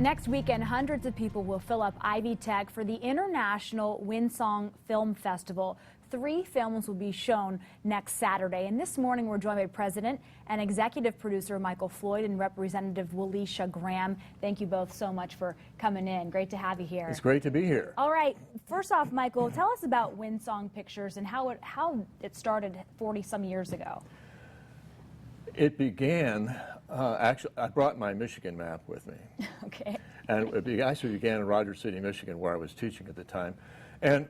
Next weekend, hundreds of people will fill up Ivy Tech for the International Windsong Film Festival. 3 films will be shown next Saturday. And this morning, we're joined by President and Executive Producer Michael Floyd and Representative Willisha Graham. Thank you both so much for coming in. Great to have you here. It's great to be here. All right. First off, Michael, tell us about Windsong Pictures and how it started 40-some years ago. It began, actually, I brought my Michigan map with me. Okay. And it actually began in Rogers City, Michigan, where I was teaching at the time. And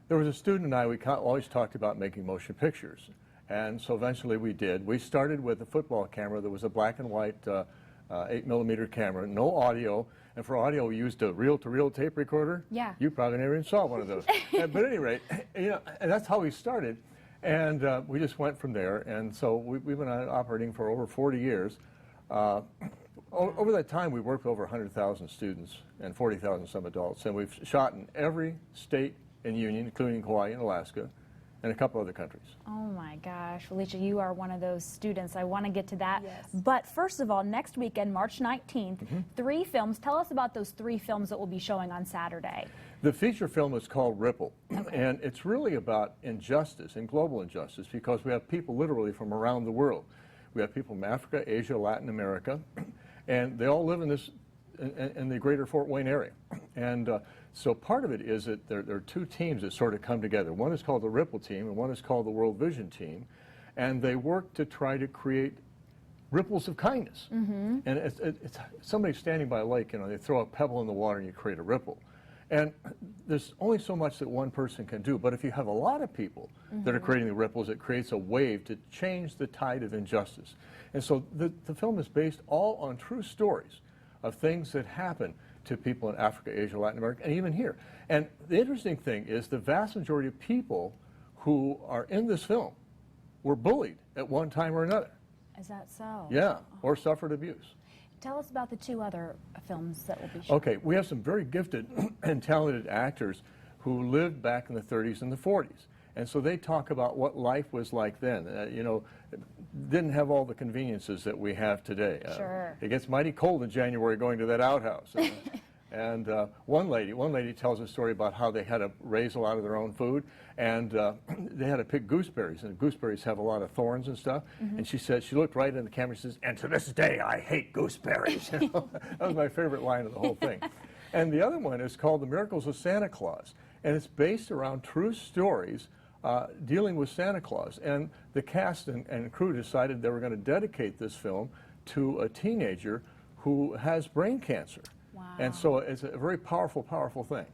there was a student and I, we always talked about making motion pictures. And so eventually we did. We started with a football camera. There was a black and white 8mm camera, no audio. And for audio, we used a reel-to-reel tape recorder. Yeah. You probably never even saw one of those. But at any rate, you know, and that's how we started. And we just went from there. And so we've been operating for over 40 years. Over that time, we worked with over 100,000 students and 40,000 some adults. And we've shot in every state and union, including Hawaii and Alaska, and a couple other countries. Oh my gosh, Willisha, you are one of those students. I want to get to that. Yes. But first of all, next weekend, March 19th, 3 films. Tell us about those 3 films that will be showing on Saturday. The feature film is called Ripple, Okay. and it's really about injustice and global injustice because we have people literally from around the world. We have people from Africa, Asia, Latin America, and they all live in this in the greater Fort Wayne area. And so part of it is that there are 2 teams that sort of come together. One is called the Ripple team and one is called the World Vision team. And they work to try to create ripples of kindness. And it's somebody standing by a lake, you know, they throw a pebble in the water and you create a ripple. And there's only so much that one person can do. But if you have a lot of people that are creating the ripples, it creates a wave to change the tide of injustice. And so the film is based all on true stories of things that happen to people in Africa, Asia, Latin America, and even here. And the interesting thing is the vast majority of people who are in this film were bullied at one time or another. Is that so? Yeah, or suffered abuse. Tell us about the 2 other films that will be shown. Okay, we have some very gifted and talented actors who lived back in the 30s and the 40s. And so they talk about what life was like then. You know, didn't have all the conveniences that we have today. Sure. It gets mighty cold in January going to that outhouse. And one lady tells a story about how they had to raise a lot of their own food, and they had to pick gooseberries, and gooseberries have a lot of thorns and stuff. And she said, she looked right in the camera and says, "And to this day, I hate gooseberries." You know? That was my favorite line of the whole thing. And the other one is called The Miracles of Santa Claus, and it's based around true stories dealing with Santa Claus. And the cast and crew decided they were going to dedicate this film to a teenager who has brain cancer. Wow. And so it's a very powerful, powerful thing.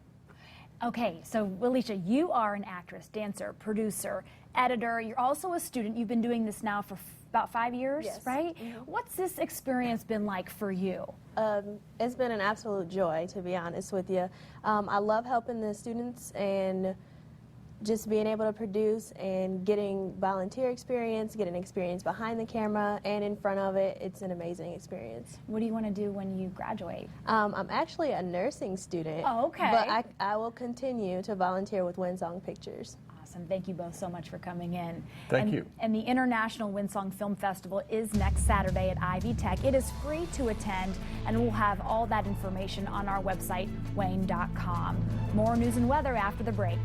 Okay, so Willisha, you are an actress, dancer, producer, editor. You're also a student. You've been doing this now for about 5 years, Yes. right? What's this experience been like for you? It's been an absolute joy, to be honest with you. I love helping the students and just being able to produce and getting volunteer experience, getting experience behind the camera and in front of it. It's an amazing experience. What do you want to do when you graduate? I'm actually a nursing student. Oh, okay. But I will continue to volunteer with Windsong Pictures. Awesome. Thank you both so much for coming in. Thank you. And the International Windsong Film Festival is next Saturday at Ivy Tech. It is free to attend, and we'll have all that information on our website, wayne.com. More news and weather after the break.